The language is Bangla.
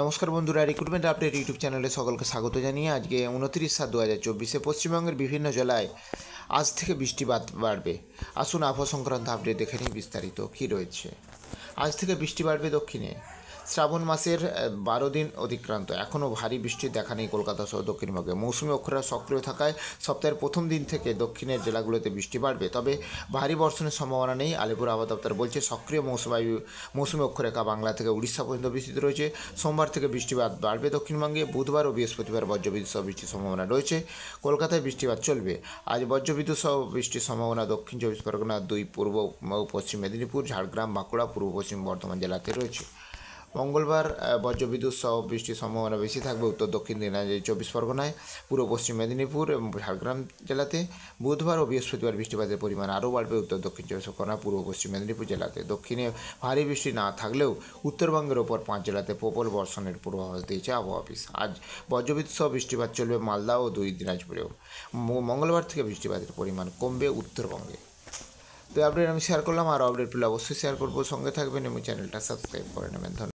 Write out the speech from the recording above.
নমস্কার বন্ধুরা, রিক্রুটমেন্ট আপডেট ইউটিউব চ্যানেলে সকলকে স্বাগত জানিয়ে আজকে 29/7/2024 পশ্চিমবঙ্গের বিভিন্ন জেলায় আজ থেকে বৃষ্টিপাত বাড়বে। আসুন আবহাওয়া সংক্রান্ত আপডেট দেখে নিই বিস্তারিত কী রয়েছে। আজ থেকে বৃষ্টি বাড়বে দক্ষিণে। শ্রাবণ মাসের 12 দিন অতিক্রান্ত, এখনও ভারী বৃষ্টির দেখা নেই কলকাতা সহ দক্ষিণবঙ্গে। মৌসুমি অক্ষরেখা সক্রিয় থাকায় সপ্তাহের প্রথম দিন থেকে দক্ষিণের জেলাগুলোতে বৃষ্টি বাড়বে, তবে ভারী বর্ষণের সম্ভাবনা নেই। আলিপুর আবহাওয়া দপ্তর বলছে সক্রিয় মৌসুমি অক্ষরেখা বাংলা থেকে উড়িষ্যা পর্যন্ত বিস্তৃত রয়েছে। সোমবার থেকে বৃষ্টিপাত বাড়বে দক্ষিণবঙ্গে। বুধবার ও বৃহস্পতিবার বজ্রবিদ্যুৎ সহ বৃষ্টির সম্ভাবনা রয়েছে। কলকাতায় বৃষ্টিপাত চলবে। আজ বজ্রবিদ্যুৎ সহ বৃষ্টির সম্ভাবনা দক্ষিণ চব্বিশ পরগনা, 2 পূর্ব ও পশ্চিম মেদিনীপুর, ঝাড়গ্রাম, বাঁকুড়া, পূর্ব পশ্চিম বর্ধমান জেলাতে রয়েছে। মঙ্গলবার বজ্রবিদ্যুৎ সহ বৃষ্টির সম্ভাবনা বেশি থাকবে উত্তর দক্ষিণ দিনাজপুর, 24 পরগনায়, পূর্ব পশ্চিম মেদিনীপুর এবং ঝাড়গ্রাম জেলাতে। বুধবার ও বৃহস্পতিবার বৃষ্টিপাতের পরিমাণ আরও বাড়বে উত্তর দক্ষিণ 24 পরগনা, পূর্ব পশ্চিম মেদিনীপুর জেলাতে। দক্ষিণে ভারী বৃষ্টি না থাকলেও উত্তরবঙ্গের ওপর 5 জেলাতে প্রবল বর্ষণের পূর্বাভাস দিয়েছে আবহাওয়া অফিস। আজ বজ্রবিদ্যুৎ সহ বৃষ্টিপাত চলবে মালদা ও 2 দিনাজপুরেও। মঙ্গলবার থেকে বৃষ্টিপাতের পরিমাণ কমবে উত্তরবঙ্গে। তো আপডেট আমি শেয়ার করলাম, আর আপডেট পেলে অবশ্যই শেয়ার করবো। সঙ্গে থাকবেন এবং চ্যানেলটা সাবস্ক্রাইব করে নেবেন। ধন্যবাদ।